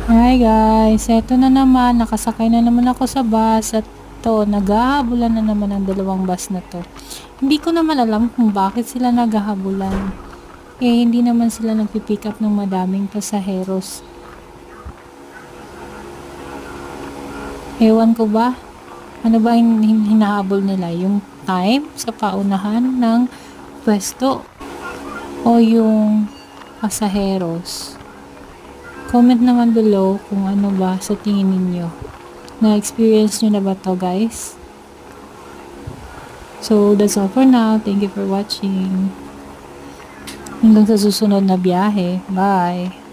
Hi guys, eto na naman, nakasakay na naman ako sa bus at to, naghahabulan na naman ang dalawang bus na to. Hindi ko naman alam kung bakit sila naghahabulan. Hindi naman sila nagpipick up ng madaming pasaheros. Ewan ko ba? Ano ba yung hinahabol nila? Yung time sa paunahan ng pwesto o yung pasaheros? Comment naman below kung ano ba sa tingin ninyo. Na-experience nyo na ba to guys? So, that's all for now. Thank you for watching. Hanggang sa susunod na biyahe. Bye!